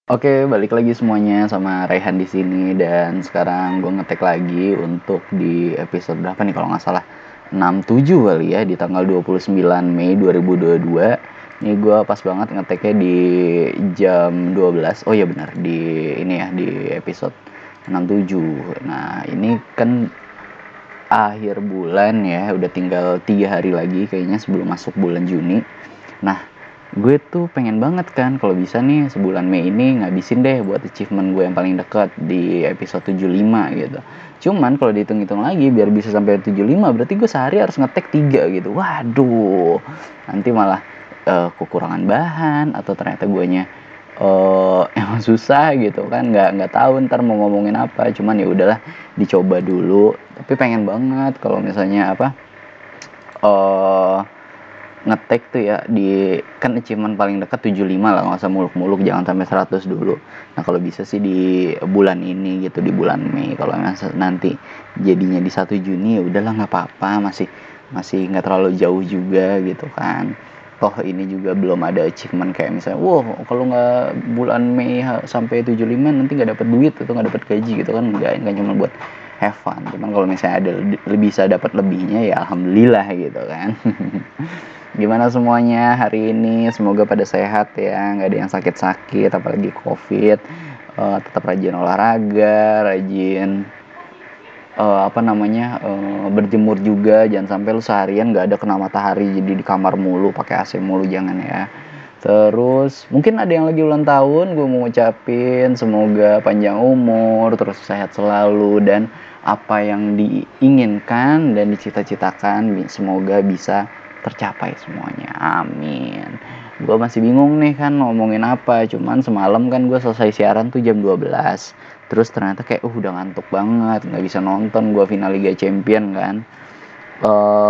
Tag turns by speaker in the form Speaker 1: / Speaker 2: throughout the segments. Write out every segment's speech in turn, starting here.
Speaker 1: Oke, balik lagi semuanya sama Raihan di sini dan sekarang gue ngetek lagi untuk di episode berapa nih kalau nggak salah 67 kali ya di tanggal 29 Mei 2022. Ini gue pas banget ngeteknya di jam 12. Oh iya benar di ini ya di episode 67. Nah, ini kan akhir bulan ya, udah tinggal 3 hari lagi kayaknya sebelum masuk bulan Juni. Nah, gue tuh pengen banget kan kalau bisa nih sebulan Mei ini ngabisin deh buat achievement gue yang paling dekat di episode 75 gitu. Cuman kalau dihitung-hitung lagi biar bisa sampai 75 berarti gue sehari harus ngetek 3 gitu. Waduh, nanti malah kekurangan bahan atau ternyata guanya emang susah gitu kan, nggak tahu ntar mau ngomongin apa. Cuman ya udahlah, dicoba dulu. Tapi pengen banget kalau misalnya apa eh ngetek tuh ya di kan achievement paling dekat 75 lah, nggak usah muluk-muluk, jangan sampai 100 dulu. Nah kalau bisa sih di bulan ini gitu, di bulan Mei. Kalau nanti jadinya di 1 Juni ya udahlah, nggak apa-apa, masih nggak terlalu jauh juga gitu kan. Toh ini juga belum ada achievement kayak misalnya wow kalau nggak bulan Mei sampai 75 nanti nggak dapat duit atau nggak dapat gaji gitu kan. Nggak cuma buat have fun. Cuman kalau misalnya ada bisa dapat lebihnya ya alhamdulillah gitu kan. Gimana semuanya hari ini? Semoga pada sehat ya, nggak ada yang sakit-sakit, apalagi COVID. Tetap rajin olahraga, rajin berjemur juga. Jangan sampai lu seharian nggak ada kena matahari, jadi di kamar mulu, pakai AC mulu, jangan ya. Terus mungkin ada yang lagi ulang tahun, gue mau ngucapin semoga panjang umur, terus sehat selalu, dan apa yang diinginkan dan dicita-citakan semoga bisa tercapai semuanya, amin. Gue masih bingung nih kan ngomongin apa, cuman semalam kan gue selesai siaran tuh jam 12. Terus ternyata kayak udah ngantuk banget, nggak bisa nonton gue final Liga Champion kan.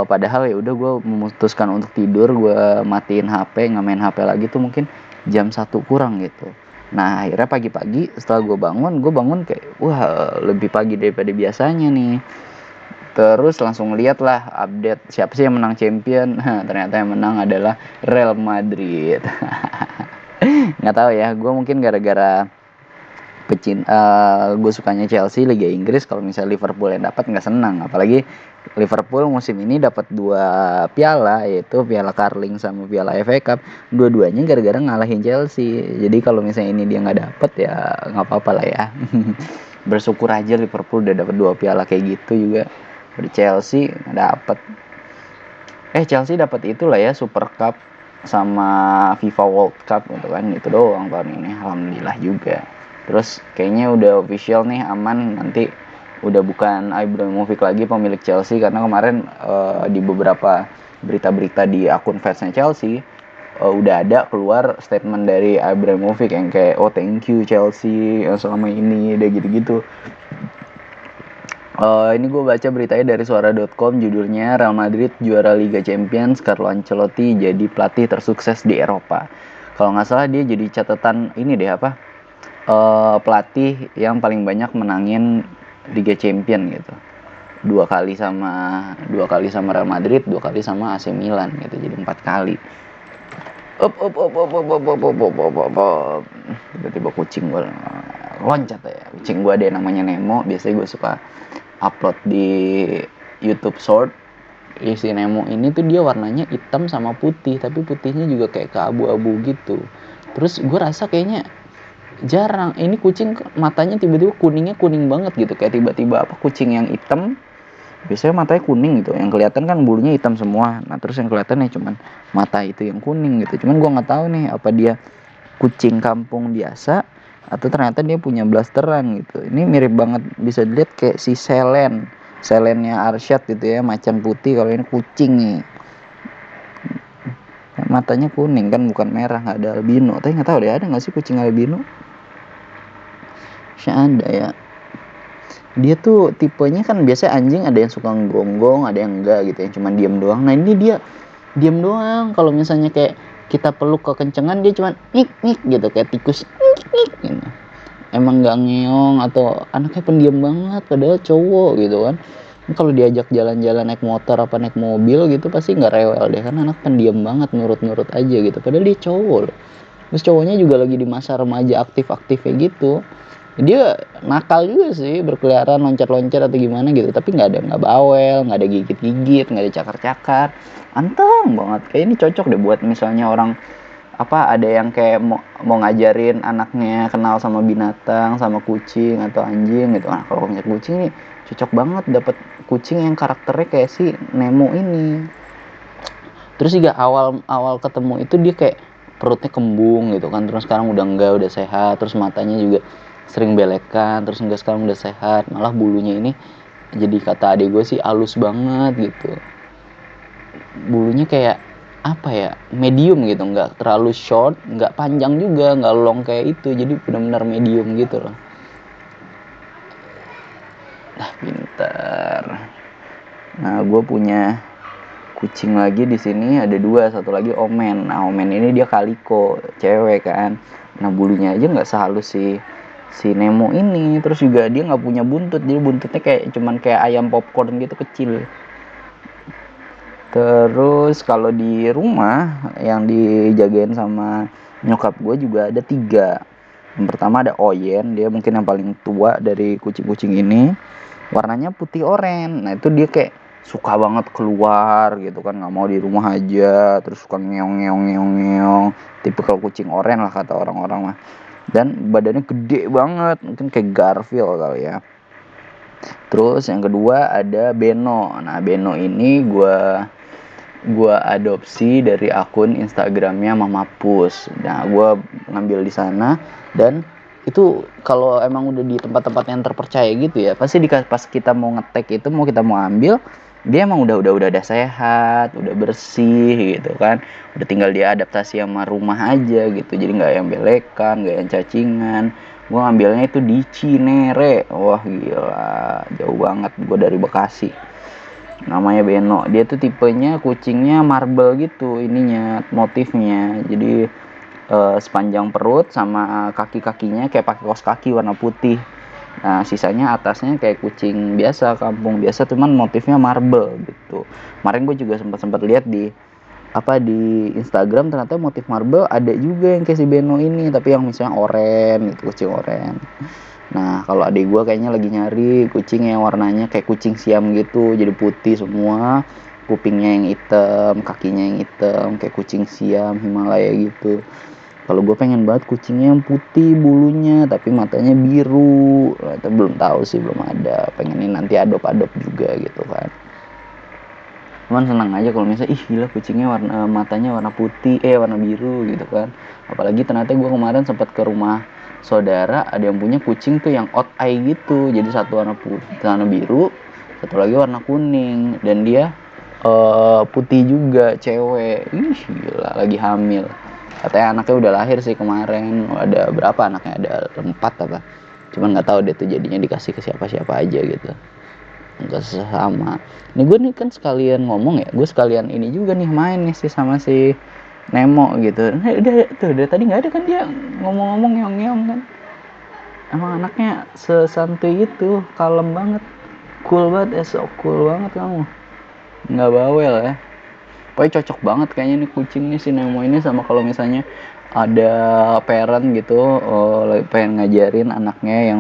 Speaker 1: Padahal ya udah gue memutuskan untuk tidur, gue matiin HP, nggak main HP lagi tuh mungkin jam 1 kurang gitu. Nah akhirnya pagi-pagi setelah gue bangun kayak wah lebih pagi daripada biasanya nih. Terus langsung lihat lah update siapa sih yang menang champion. Ternyata yang menang adalah Real Madrid. Nggak tahu ya, gue mungkin gara-gara gue sukanya Chelsea Liga Inggris. Kalau misalnya Liverpool yang dapat nggak senang, apalagi Liverpool musim ini dapat 2 piala, yaitu Piala Carling sama Piala FA Cup. Dua-duanya gara-gara ngalahin Chelsea. Jadi kalau misalnya ini dia nggak dapat ya nggak apa-apa lah ya. Bersyukur aja Liverpool udah dapat 2 piala kayak gitu juga. Di Chelsea nggak dapat. Chelsea dapat itulah ya, Super Cup sama FIFA World Cup gitu kan. Itu doang tahun ini, alhamdulillah juga. Terus kayaknya udah official nih, aman, nanti udah bukan Ibrahimovic lagi pemilik Chelsea, karena kemarin di beberapa berita-berita di akun fansnya Chelsea udah ada keluar statement dari Ibrahimovic yang kayak oh thank you Chelsea selama ini, udah gitu-gitu. Ini gue baca beritanya dari suara.com, judulnya Real Madrid juara Liga Champions, Carlo Ancelotti jadi pelatih tersukses di Eropa. Kalau nggak salah dia jadi catatan ini deh pelatih yang paling banyak menangin Liga Champion gitu. 2 kali sama Real Madrid, 2 kali sama AC Milan gitu, jadi 4 kali. Tiba-tiba kucing gue loncat ya. Kucing gue ada yang namanya Nemo, biasanya gue suka upload di YouTube Short. Si Nemo ini tuh dia warnanya hitam sama putih, tapi putihnya juga kayak keabu-abu gitu. Terus gue rasa kayaknya jarang ini kucing matanya tiba-tiba kuning banget gitu, kayak tiba-tiba kucing yang hitam biasanya matanya kuning gitu, yang kelihatan kan bulunya hitam semua. Nah terus yang kelihatan ya cuman mata itu yang kuning gitu. Cuman gue nggak tahu nih apa dia kucing kampung biasa atau ternyata dia punya blasteran gitu. Ini mirip banget, bisa dilihat kayak si Selennya Arsyad gitu ya, macan putih. Kalau ini kucing nih matanya kuning kan, bukan merah, nggak ada albino. Tapi nggak tahu deh, ada nggak sih kucing albino? Ada ya. Dia tuh tipenya kan biasa anjing ada yang suka nggonggong, ada yang enggak gitu, yang cuma diem doang. Nah ini dia diem doang. Kalau misalnya kayak kita peluk kekencengan dia cuma nik gitu, kayak tikus nik gitu. Emang nggak ngeong atau anaknya pendiam banget padahal cowok gitu kan. Kalau diajak jalan-jalan naik motor apa naik mobil gitu pasti nggak rewel deh, karena anak pendiam banget, nurut aja gitu padahal dia cowok loh. Terus cowoknya juga lagi di masa remaja aktif-aktifnya gitu. Dia nakal juga sih, berkeliaran loncat-loncat atau gimana gitu, tapi nggak bawel, nggak ada gigit-gigit, nggak ada cakar-cakar, anteng banget. Kayak ini cocok deh buat misalnya orang ada yang kayak mau ngajarin anaknya kenal sama binatang, sama kucing atau anjing gitu. Nah kalau punya kucing nih cocok banget, dapat kucing yang karakternya kayak si Nemo ini. Terus juga awal ketemu itu dia kayak perutnya kembung gitu kan, terus sekarang udah enggak, udah sehat. Terus matanya juga sering belekan, terus enggak, sekarang udah sehat. Malah bulunya ini jadi kata adik gue sih halus banget gitu. Bulunya kayak medium gitu, nggak terlalu short, nggak panjang juga, nggak long kayak itu, jadi benar-benar medium gitu loh. Nah pintar. Nah gue punya kucing lagi di sini, ada 2, satu lagi Omen. Nah Omen ini dia kaliko, cewek kan. Nah bulunya aja nggak sehalus si Nemo ini. Terus juga dia nggak punya buntut, jadi buntutnya cuman kayak ayam popcorn gitu, kecil. Terus kalau di rumah yang dijagain sama nyokap gue juga ada 3. Yang pertama ada Oyen, dia mungkin yang paling tua dari kucing-kucing ini. Warnanya putih oren. Nah itu dia kayak suka banget keluar gitu kan, nggak mau di rumah aja. Terus suka ngeong. Tipikal kucing oren lah kata orang-orang mah. Dan badannya gede banget, mungkin kayak Garfield kali ya. Terus yang kedua ada Beno. Nah Beno ini gue adopsi dari akun Instagramnya Mama Pus. Nah gue ngambil di sana, dan itu kalau emang udah di tempat-tempat yang terpercaya gitu ya, pasti pas kita mau ngetek itu, kita mau ambil, dia emang udah sehat, udah bersih gitu kan, udah tinggal dia adaptasi sama rumah aja gitu, jadi nggak yang belekan, nggak yang cacingan. Gue ngambilnya itu di Cinere. Wah gila, jauh banget gue dari Bekasi. Namanya Beno. Dia tuh tipenya kucingnya marble gitu ininya, motifnya. Jadi sepanjang perut sama kaki-kakinya kayak pakai kaos kaki warna putih. Nah sisanya atasnya kayak kucing biasa, kampung biasa, cuman motifnya marble gitu. Kemarin gue juga sempat lihat di Instagram, ternyata motif marble ada juga yang kayak si Beno ini, tapi yang misalnya oranye gitu, kucing oranye. Nah kalau adik gue kayaknya lagi nyari kucing yang warnanya kayak kucing Siam gitu, jadi putih semua, kupingnya yang hitam, kakinya yang hitam kayak kucing Siam Himalaya gitu. Kalau gue pengen banget kucingnya yang putih bulunya tapi matanya biru. Tapi belum tahu sih, belum ada. Pengen nanti adop juga gitu kan. Cuman senang aja kalau misalnya gila kucingnya matanya warna putih, warna biru gitu kan. Apalagi ternyata gue kemarin sempat ke rumah saudara, ada yang punya kucing tuh yang odd eye gitu. Jadi satu warna putih, warna biru, satu lagi warna kuning, dan dia putih juga, cewek. Gila, lagi hamil. Katanya anaknya udah lahir sih kemarin. Ada berapa anaknya? Ada 4 apa? Cuman nggak tahu deh tuh jadinya dikasih ke siapa-siapa aja gitu. Nggak sama. Ini gue nih kan sekalian ngomong ya, gue sekalian ini juga nih main nih sih sama si Nemo gitu. Nah, udah tadi nggak ada kan dia ngomong-ngomong ngeong-ngeong kan. Emang anaknya sesantuy itu, kalem banget, cool banget, so cool banget kamu, nggak bawel ya. Pokoknya cocok banget kayaknya nih kucing nih si Nemo ini sama kalau misalnya ada parent gitu, pengen ngajarin anaknya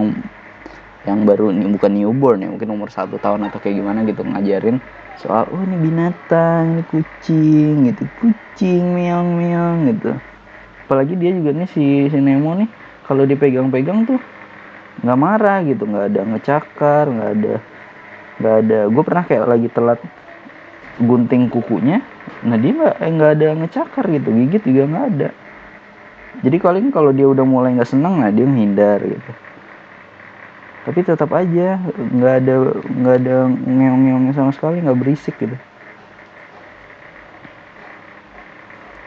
Speaker 1: yang baru bukan newborn ya, mungkin umur 1 tahun atau kayak gimana gitu, ngajarin soal ini binatang, ini kucing gitu, kucing meong gitu. Apalagi dia juga nih si Nemo nih, kalau dipegang-pegang tuh nggak marah gitu, nggak ada ngecakar, nggak ada. Gue pernah kayak lagi telat gunting kukunya, nah dia nggak ada ngecakar gitu, gigit juga nggak ada. Jadi kalau dia udah mulai nggak senang, nah dia menghindar gitu. Tapi tetap aja nggak ada ngeong-ngeongnya sama sekali, nggak berisik gitu.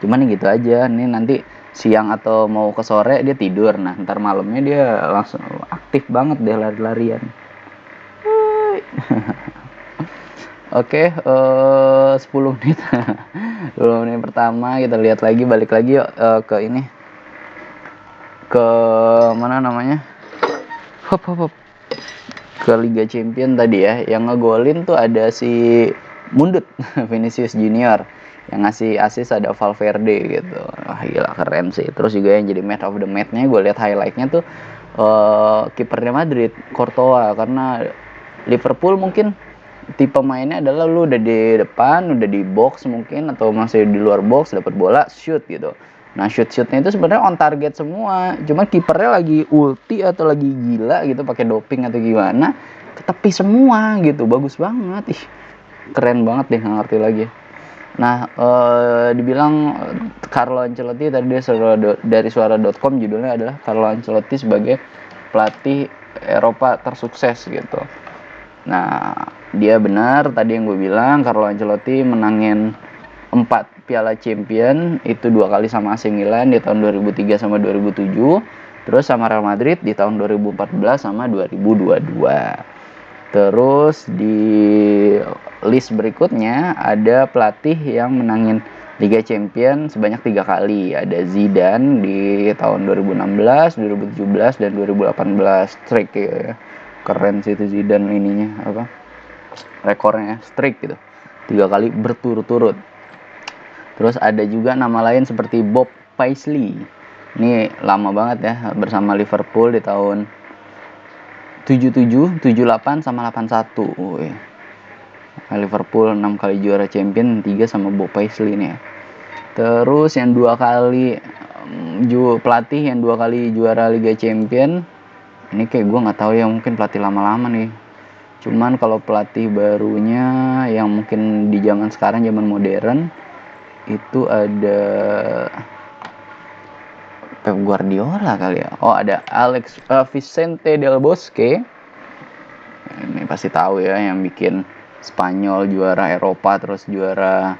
Speaker 1: Cuman gitu aja nih, nanti siang atau mau ke sore dia tidur, nah ntar malamnya dia langsung aktif banget deh, lari-larian. Oke, 10 menit 10 menit pertama kita lihat lagi, balik lagi yuk ke ini, ke mana namanya, hop ke Liga Champion tadi ya. Yang ngegolin tuh ada si Mundut Vinicius Junior. yang ngasih assist ada Valverde gitu. Wah gila keren sih. Terus juga yang jadi match of the match-nya gue lihat highlight-nya tuh kipernya Madrid, Courtois, karena Liverpool mungkin tipe mainnya adalah lu udah di depan, udah di box mungkin atau masih di luar box dapat bola shoot gitu. Nah shootnya itu sebenarnya on target semua, cuma kipernya lagi ulti atau lagi gila gitu pakai doping atau gimana, ke tepi semua gitu, bagus banget, ih keren banget deh, nggak ngerti lagi. Nah dibilang Carlo Ancelotti tadi dari suara.com judulnya adalah Carlo Ancelotti sebagai pelatih Eropa tersukses gitu. Nah dia benar tadi yang gue bilang, Carlo Ancelotti menangin 4 Piala Champion, itu 2 kali sama AC Milan di tahun 2003 sama 2007, terus sama Real Madrid di tahun 2014 sama 2022. Terus di list berikutnya ada pelatih yang menangin Liga Champion sebanyak 3 kali. Ada Zidane di tahun 2016, 2017 dan 2018. Streak ya. Keren sih itu Zidane ininya apa? Rekornya streak gitu. 3 kali berturut-turut. Terus ada juga nama lain seperti Bob Paisley. Ini lama banget ya bersama Liverpool di tahun 77, 78 sama 81. Liverpool 6 kali juara champion, 3 sama Bob Paisley nih ya. Terus yang 2 kali pelatih yang 2 kali juara Liga Champion. Ini kayak gue nggak tahu ya, mungkin pelatih lama-lama nih. Cuman kalau pelatih barunya yang mungkin di zaman sekarang, zaman modern, itu ada Pep Guardiola kali ya. Oh ada Vicente Del Bosque. Ini pasti tahu ya, yang bikin Spanyol juara Eropa terus juara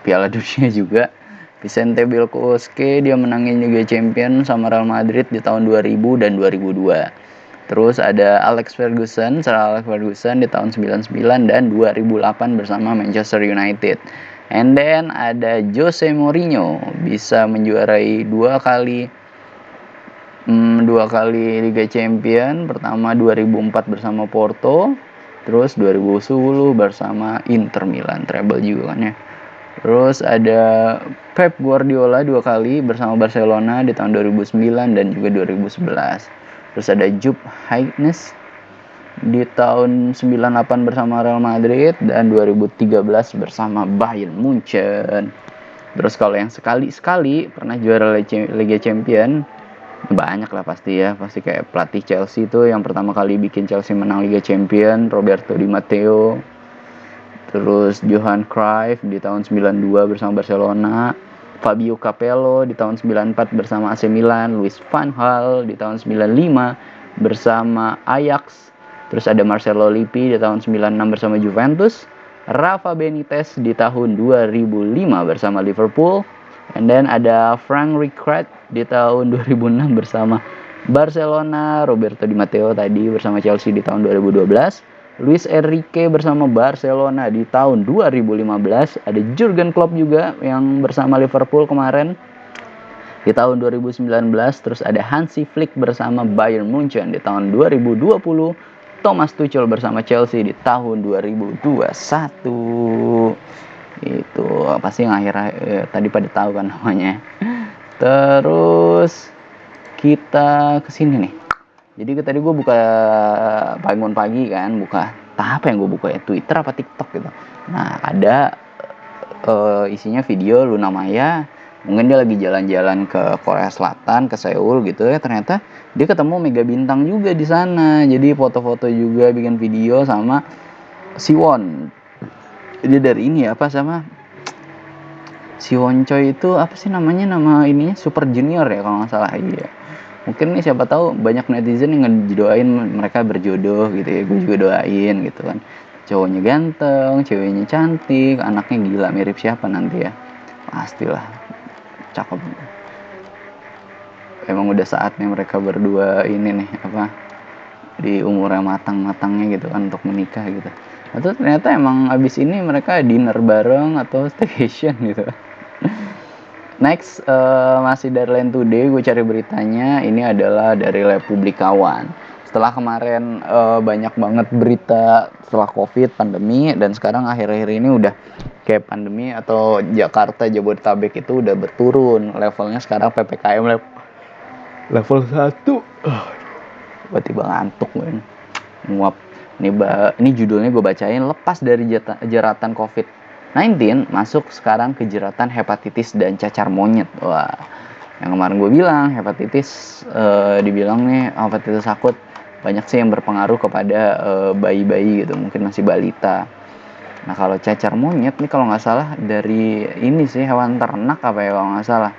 Speaker 1: Piala Dunia juga. Vicente Del Bosque dia menangin Liga Champion sama Real Madrid di tahun 2000 dan 2002. Terus ada Sir Alex Ferguson di tahun 99 dan 2008 bersama Manchester United. And then ada Jose Mourinho, bisa menjuarai 2 kali Liga Champion. Pertama 2004 bersama Porto, terus 2010 bersama Inter Milan, treble juga kan ya. Terus ada Pep Guardiola 2 kali bersama Barcelona di tahun 2009 dan juga 2011. Terus ada Jupp Heynckes di tahun 98 bersama Real Madrid dan 2013 bersama Bayern Munchen. Terus kalau yang sekali-sekali pernah juara Liga Champion, banyak lah pasti ya. Pasti kayak pelatih Chelsea itu yang pertama kali bikin Chelsea menang Liga Champion, Roberto Di Matteo. Terus Johan Cruyff di tahun 92 bersama Barcelona, Fabio Capello di tahun 94 bersama AC Milan, Louis van Gaal di tahun 95 bersama Ajax. Terus ada Marcelo Lippi di tahun 96 bersama Juventus, Rafa Benitez di tahun 2005 bersama Liverpool, and then ada Frank Rijkaard di tahun 2006 bersama Barcelona, Roberto Di Matteo tadi bersama Chelsea di tahun 2012, Luis Enrique bersama Barcelona di tahun 2015, ada Jurgen Klopp juga yang bersama Liverpool kemarin di tahun 2019, terus ada Hansi Flick bersama Bayern Munchen di tahun 2020, Thomas Tuchel bersama Chelsea di tahun 2021. Itu pasti yang tadi pada tahu kan namanya. Terus kita kesini nih. Jadi tadi gue buka bangun pagi kan, buka apa yang gue buka ya, Twitter apa TikTok gitu. Nah ada isinya video Luna Maya, mungkin dia lagi jalan-jalan ke Korea Selatan, ke Seoul gitu ya. Ternyata dia ketemu Mega Bintang juga di sana. Jadi foto-foto juga, bikin video sama Siwon. Dia dari ini apa sama Siwon Choi itu apa sih namanya, nama ininya Super Junior ya kalau nggak salah. Iya. Mungkin nih siapa tahu banyak netizen yang ngedoain mereka berjodoh gitu ya. Gue juga doain gitu kan. Cowoknya ganteng, ceweknya cantik, anaknya gila mirip siapa nanti ya. Pastilah cakep. Emang udah saatnya mereka berdua ini nih apa, di umurnya matang-matangnya gitu kan untuk menikah gitu. Atau ternyata emang abis ini mereka dinner bareng atau staycation gitu. Next, masih dari Line Today, gue cari beritanya. Ini adalah dari Republikawan. setelah kemarin banyak banget berita setelah COVID, pandemi, dan sekarang akhir-akhir ini udah kayak pandemi atau Jakarta, Jabodetabek itu udah berturun levelnya. Sekarang PPKM level 1. Tiba-tiba ngantuk gue. Nguap. Ini judulnya gue bacain, lepas dari jeratan COVID-19 masuk sekarang ke jeratan hepatitis dan cacar monyet. Wah, yang kemarin gue bilang hepatitis, dibilang nih hepatitis akut banyak sih yang berpengaruh kepada bayi-bayi gitu, mungkin masih balita. Nah kalau cacar monyet nih kalau nggak salah dari ini sih hewan ternak apa ya kalau nggak salah.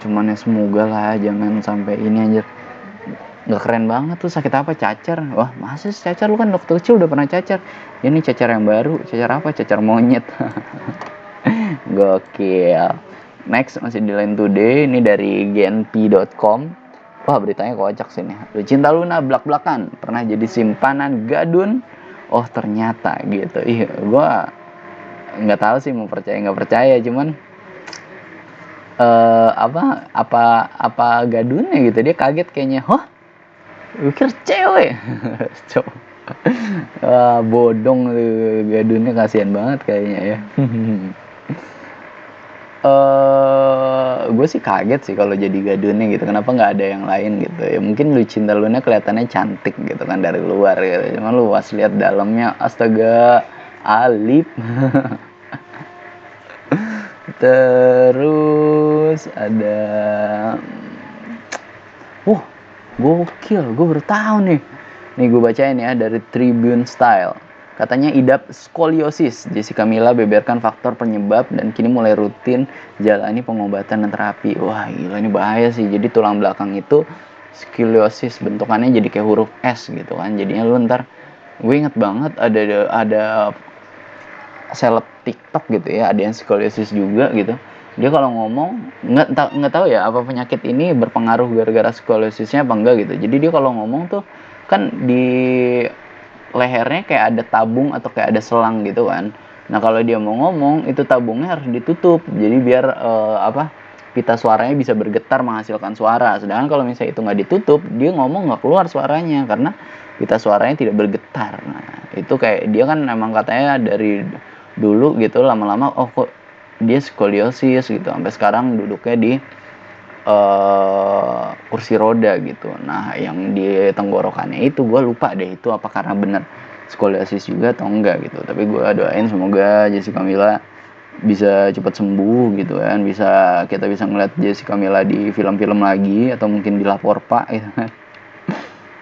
Speaker 1: Cuman ya semoga lah jangan sampai ini anjir. Nggak keren banget tuh, sakit apa cacar? Wah masa sih cacar, lu kan waktu kecil udah pernah cacar. Ini cacar yang baru, cacar apa? Cacar monyet. Gokil. Next masih di Line Today, ini dari gnp.com. Wah beritanya kocak sih nih. Lucinta Luna blak-blakan pernah jadi simpanan gadun. Oh ternyata gitu. Ih gue nggak tahu sih mau percaya nggak percaya, cuman apa gadunnya gitu, dia kaget kayaknya. Pikir cewek. Bodong gadunnya, kasihan banget kayaknya ya. Gue sih kaget sih kalau jadi gadunnya gitu, kenapa nggak ada yang lain gitu ya. Mungkin Lucinta Luna kelihatannya cantik gitu kan dari luar gitu, cuma lu pas lihat dalamnya astaga alip. Terus ada gokil, gue baru tahu nih gue bacain ya dari Tribune Style. Katanya idap skoliosis. Jessica Mila beberkan faktor penyebab dan kini mulai rutin jalani pengobatan dan terapi. Wah gila, ini bahaya sih. Jadi tulang belakang itu skoliosis, bentukannya jadi kayak huruf S gitu kan. Jadinya lu ntar, gue inget banget ada seleb TikTok gitu ya, ada yang skoliosis juga gitu. Dia kalau ngomong nggak tahu ya apa penyakit ini berpengaruh gara-gara skoliosisnya apa enggak gitu. Jadi dia kalau ngomong tuh kan di lehernya kayak ada tabung atau kayak ada selang gitu kan. Nah kalau dia mau ngomong itu tabungnya harus ditutup, jadi biar pita suaranya bisa bergetar menghasilkan suara. Sedangkan kalau misalnya itu nggak ditutup, dia ngomong nggak keluar suaranya karena pita suaranya tidak bergetar. Nah itu kayak dia kan emang katanya dari dulu gitu, lama-lama kok dia skoliosis gitu, sampai sekarang duduknya di kursi roda gitu. Nah yang di tenggorokannya itu gue lupa deh itu apa karena bener skoliosis juga atau enggak gitu. Tapi gue doain semoga Jessica Mila bisa cepat sembuh gitu kan, kita bisa ngeliat Jessica Mila di film-film lagi atau mungkin di Lapor Pak gitu kan.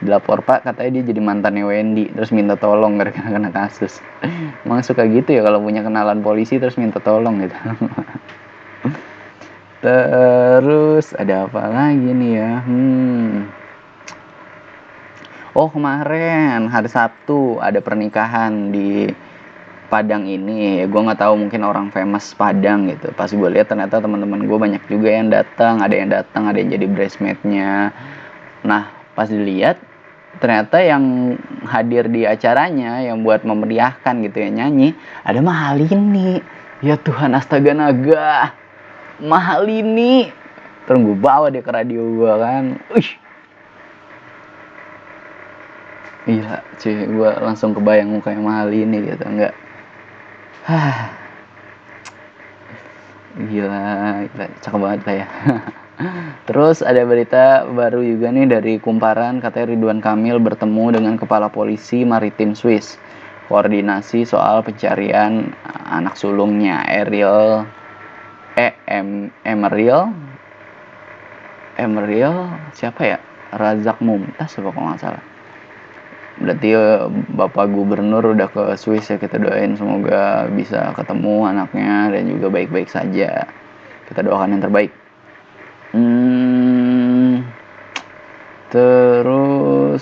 Speaker 1: Di Lapor Pak katanya dia jadi mantannya Wendy terus minta tolong gara-gara kena kasus. Emang suka gitu ya kalau punya kenalan polisi terus minta tolong gitu. Terus ada apa lagi nih ya? Kemarin hari Sabtu ada pernikahan di Padang ini. Gue nggak tahu, mungkin orang famous Padang gitu. Pas gue lihat ternyata teman-teman gue banyak juga yang datang. Ada yang jadi bridesmaid-nya. Nah pas dilihat ternyata yang hadir di acaranya yang buat memeriahkan gitu ya, nyanyi, ada Mahalini. Ya Tuhan, astaga naga, Mahalini. Terus gue bawa dia ke radio gue kan. Gila cuy, gue langsung kebayang mukanya Mahalini gitu. Enggak, gila, cakep banget lah ya. Terus ada berita baru juga nih dari Kumparan, katanya Ridwan Kamil bertemu dengan Kepala Polisi Maritim Swiss, koordinasi soal pencarian anak sulungnya Emeril siapa ya, Razak Mumtaz apa kalau nggak salah. Berarti Bapak Gubernur udah ke Swiss ya, kita doain semoga bisa ketemu anaknya dan juga baik-baik saja. Kita doakan yang terbaik. Terus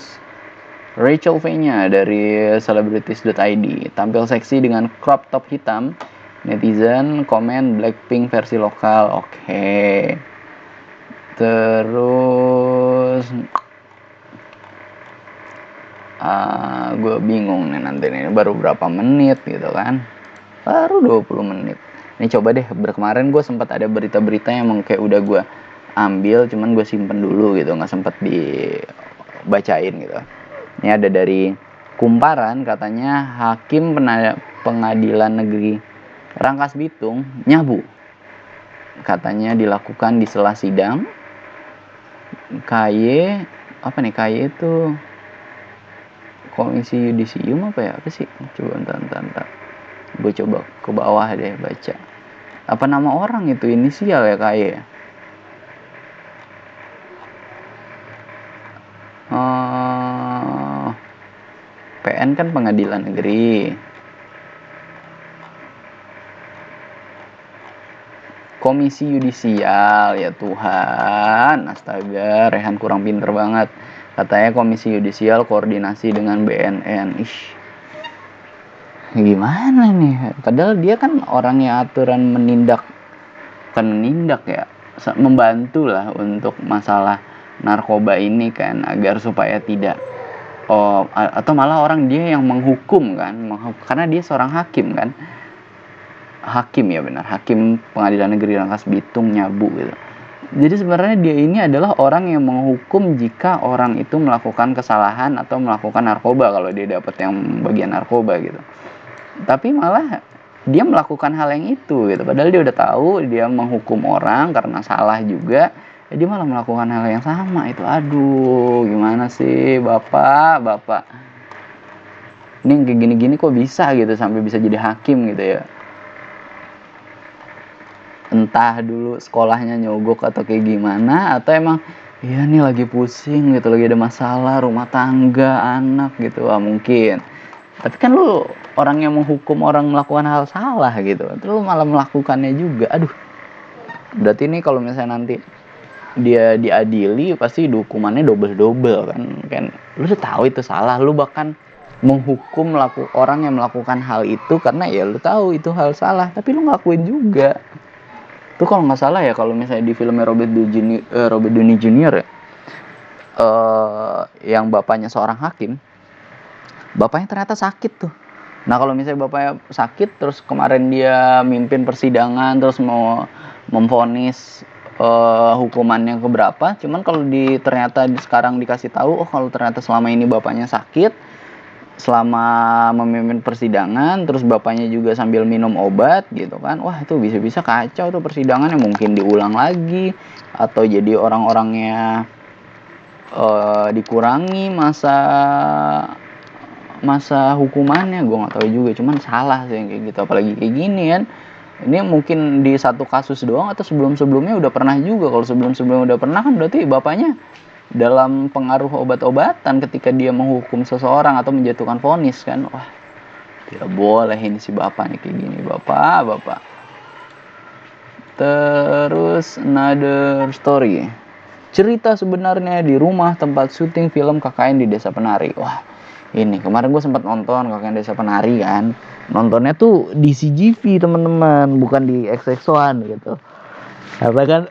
Speaker 1: Rachel V-nya dari celebrities.id tampil seksi dengan crop top hitam. Netizen komen Blackpink versi lokal. Oke. Terus gue bingung nih nanti nih, baru berapa menit gitu kan, baru 20 menit. Ini coba deh, kemarin gue sempat ada berita-berita yang kayak udah gue ambil, cuman gue simpen dulu gitu, nggak sempet dibacain gitu. Ini ada dari Kumparan, katanya Hakim Pengadilan Negeri Rangkas Bitung nyabu. Katanya dilakukan di sela sidang. KY apa nih? KY itu Komisi Yudisium apa ya? Apa sih? Coba entar. Gue coba ke bawah deh baca. Apa nama orang itu, inisial ya KY ya? PN kan Pengadilan Negeri. Komisi Yudisial, ya Tuhan, astaga, Rehan kurang pinter banget. Katanya Komisi Yudisial koordinasi dengan BNN. Gimana nih? Padahal dia kan orangnya aturan bukan menindak ya, membantu lah untuk masalah narkoba ini kan, agar supaya tidak atau malah orang dia yang menghukum kan, karena dia seorang hakim kan. Hakim ya, benar, Hakim Pengadilan Negeri Rangkas Bitung nyabu gitu. Jadi sebenarnya dia ini adalah orang yang menghukum jika orang itu melakukan kesalahan atau melakukan narkoba, kalau dia dapat yang bagian narkoba gitu. Tapi malah dia melakukan hal yang itu gitu, padahal dia udah tahu dia menghukum orang karena salah juga, dia malah melakukan hal yang sama itu. Aduh, gimana sih bapak ini kayak gini-gini kok bisa gitu sampai bisa jadi hakim gitu ya. Entah dulu sekolahnya nyogok atau kayak gimana, atau emang ya nih lagi pusing gitu, lagi ada masalah rumah tangga, anak gitu. Wah mungkin. Tapi kan lu orang yang menghukum orang melakukan hal salah gitu, terus lu malah melakukannya juga. Aduh, berarti ini kalau misalnya nanti dia diadili pasti hukumannya double kan lu udah tahu itu salah, lu bahkan menghukum orang yang melakukan hal itu karena ya lu tahu itu hal salah, tapi lu ngelakuin juga. Itu kalau nggak salah ya, kalau misalnya di filmnya Robert Downey Jr. ya, yang bapaknya seorang hakim, bapaknya ternyata sakit tuh. Nah kalau misalnya bapaknya sakit, terus kemarin dia mimpin persidangan, terus mau memvonis hukumannya keberapa, cuman kalau ternyata sekarang dikasih tahu, kalau ternyata selama ini bapaknya sakit selama memimpin persidangan, terus bapaknya juga sambil minum obat gitu kan, wah itu bisa-bisa kacau tuh persidangannya, mungkin diulang lagi atau jadi orang-orangnya dikurangi masa hukumannya, gue nggak tahu juga, cuman salah sih kayak gitu, apalagi kayak gini kan. Ini mungkin di satu kasus doang atau sebelum-sebelumnya udah pernah juga. Kalau sebelum-sebelumnya udah pernah kan berarti bapaknya dalam pengaruh obat-obatan ketika dia menghukum seseorang atau menjatuhkan vonis kan. Wah, tidak boleh ini si bapak nih kayak gini, bapak. Terus another story, cerita sebenarnya di rumah tempat syuting film KKN di Desa Penari. Wah, ini kemarin gue sempat nonton KKN Desa Penari kan. Nontonnya tuh di CGV teman-teman, bukan di XX1 gitu. Karena kan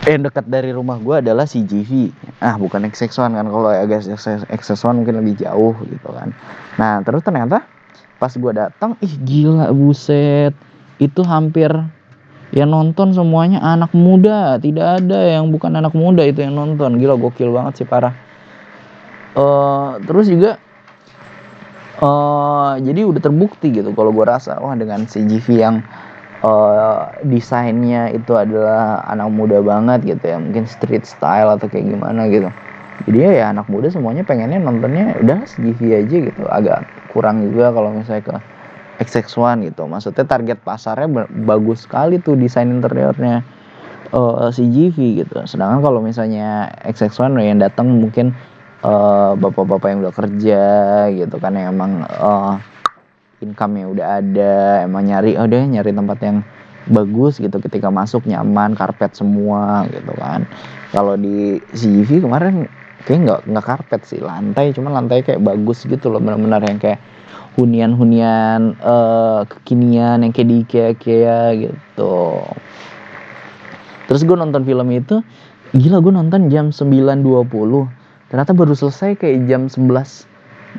Speaker 1: yang dekat dari rumah gue adalah CGV, bukan XX1 kan. Kalau agak XX1 mungkin lebih jauh gitu kan. Nah terus ternyata pas gue datang, gila buset, itu hampir yang nonton semuanya anak muda, tidak ada yang bukan anak muda itu yang nonton. Gila, gokil banget sih, parah. Terus juga jadi udah terbukti gitu kalau gue rasa, wah dengan CGV yang desainnya itu adalah anak muda banget gitu ya, mungkin street style atau kayak gimana gitu. Jadi ya anak muda semuanya pengennya nontonnya udah CGV aja gitu. Agak kurang juga kalau misalnya ke XX1 gitu. Maksudnya target pasarnya bagus sekali tuh desain interiornya CGV gitu. Sedangkan kalau misalnya XX1 yang datang mungkin bapak-bapak yang udah kerja gitu kan, yang emang income-nya udah ada, emang nyari tempat yang bagus gitu, ketika masuk nyaman, karpet semua gitu kan. Kalau di CGV kemarin kayak nggak karpet sih, lantai kayak bagus gitu loh, benar-benar yang kayak hunian-hunian kekinian yang kayak di IKEA gitu. Terus gue nonton film itu, gila, gue nonton jam 9.20, ternyata baru selesai kayak jam 11,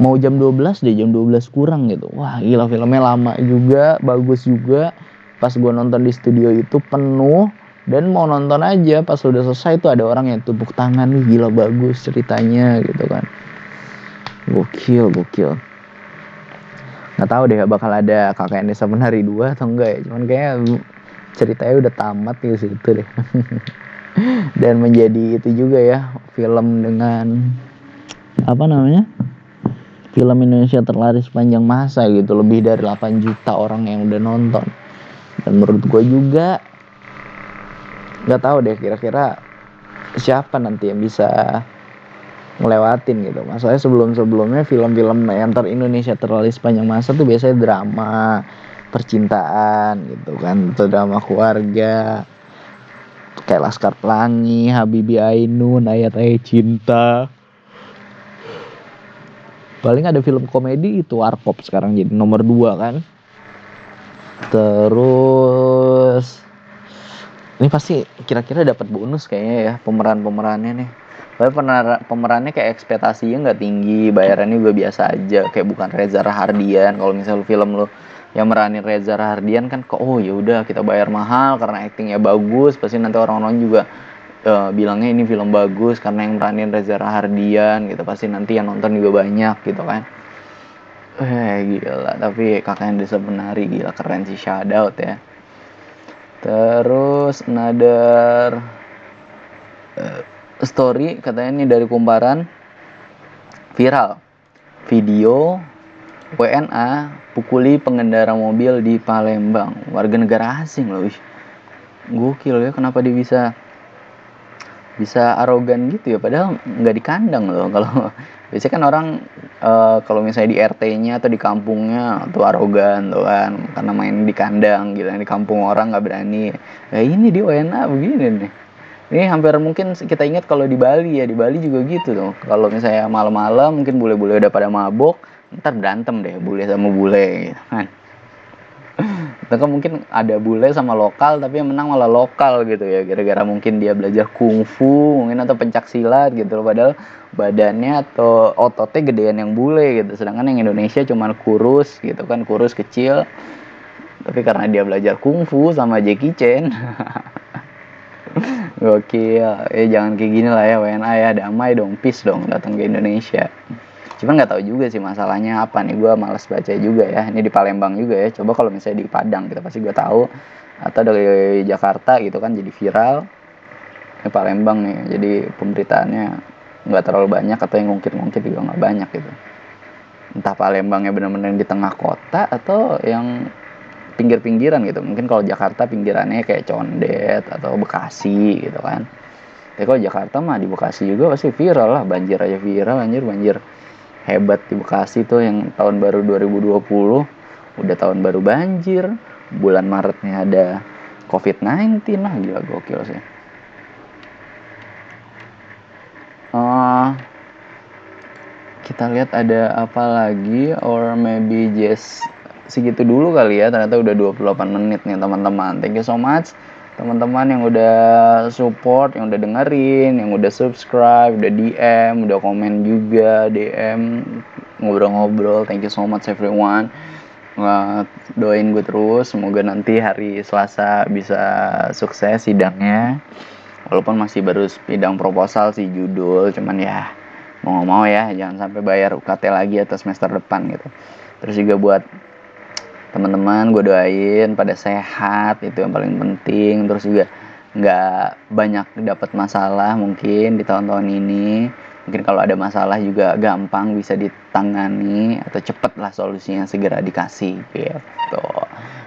Speaker 1: mau jam 12 deh, jam 12 kurang gitu. Wah gila, filmnya lama juga, bagus juga. Pas gue nonton di studio itu penuh, Dan mau nonton aja, pas udah selesai tuh ada orang yang tepuk tangan, nih gila bagus ceritanya gitu kan. Gokil. Nggak tahu deh bakal ada KKN Desa Penari 2 atau enggak ya. Cuman kayaknya ceritanya udah tamat di situ deh. Dan menjadi itu juga ya, film dengan film Indonesia terlaris sepanjang masa gitu, lebih dari 8 juta orang yang udah nonton. Dan menurut gue juga nggak tahu deh kira-kira siapa nanti yang bisa ngelewatin gitu. Masalahnya sebelumnya film-film yang Indonesia terlaris sepanjang masa tuh biasanya drama percintaan gitu kan, atau drama keluarga kayak Laskar Pelangi, Habibie Ainun, Ayat-ayat Cinta. Paling ada film komedi itu Warkop sekarang jadi nomor 2 kan. Terus ini pasti kira-kira dapat bonus kayaknya ya pemerannya nih. Tapi pemerannya kayak ekspektasinya nggak tinggi, bayarannya juga biasa aja, kayak bukan Reza Rahardian. Kalau misalnya film lo yang meranin Reza Rahardian kan kok oh ya udah kita bayar mahal karena aktingnya bagus, pasti nanti orang-orang juga bilangnya ini film bagus karena yang meranin Reza Rahardian gitu, pasti nanti yang nonton juga banyak gitu kan. Gila, tapi KKN Desa Penari gila keren sih, shout out ya. Terus another story katanya ini dari Kumparan, viral video WNA pukuli pengendara mobil di Palembang, warga negara asing loh. Gokil ya, kenapa dia bisa arogan gitu ya, padahal nggak di kandang loh. Kalau biasanya kan orang kalau misalnya di RT-nya atau di kampungnya tuh arogan tuh kan, karena main di kandang gitu, di kampung orang nggak berani. Ini di WNA begini nih. Ini hampir mungkin kita ingat kalau di Bali ya, di Bali juga gitu tuh. Kalau misalnya malam-malam mungkin bule-bule udah pada mabok, ntar berantem deh bule sama bule gitu kan. Atau kan mungkin ada bule sama lokal tapi yang menang malah lokal gitu ya, gara-gara mungkin dia belajar kungfu mungkin atau pencak silat gitu loh, padahal badannya atau ototnya gedean yang bule gitu, sedangkan yang Indonesia cuman kurus gitu kan, kurus kecil, tapi karena dia belajar kungfu sama Jackie Chan. Gokil ya, jangan kayak gini lah ya WNA ya, damai dong, peace dong datang ke Indonesia. Cuman nggak tahu juga sih masalahnya apa nih, gue malas baca juga ya. Ini di Palembang juga ya, coba kalau misalnya di Padang kita pasti gue tahu, atau dari Jakarta gitu kan jadi viral. Ini Palembang nih, jadi pemberitaannya nggak terlalu banyak, atau yang ngungkit-ngungkit juga nggak banyak gitu. Entah Palembangnya benar-benar di tengah kota atau yang pinggir-pinggiran gitu. Mungkin kalau Jakarta pinggirannya kayak Condet atau Bekasi gitu kan. Tapi kalau Jakarta mah di Bekasi juga pasti viral lah, banjir aja viral, banjir hebat di Bekasi tuh yang tahun baru 2020, udah tahun baru banjir, bulan Maretnya ada COVID-19 lah, gila gokil sih. Kita lihat ada apa lagi, or maybe just segitu dulu kali ya, ternyata udah 28 menit nih teman-teman. Thank you so much teman-teman yang udah support, yang udah dengerin, yang udah subscribe, udah DM, udah komen juga, DM, ngobrol-ngobrol. Thank you so much everyone. Doain gue terus, semoga nanti hari Selasa bisa sukses sidangnya. Walaupun masih baru sidang proposal sih judul, cuman ya mau ya, jangan sampai bayar UKT lagi atau semester depan gitu. Terus juga buat teman-teman gue doain pada sehat, itu yang paling penting. Terus juga nggak banyak dapat masalah mungkin di tahun-tahun ini. Mungkin kalau ada masalah juga gampang bisa ditangani atau cepet lah solusinya segera dikasih gitu.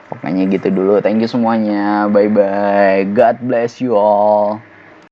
Speaker 1: Pokoknya gitu dulu. Thank you semuanya. Bye bye. God bless you all.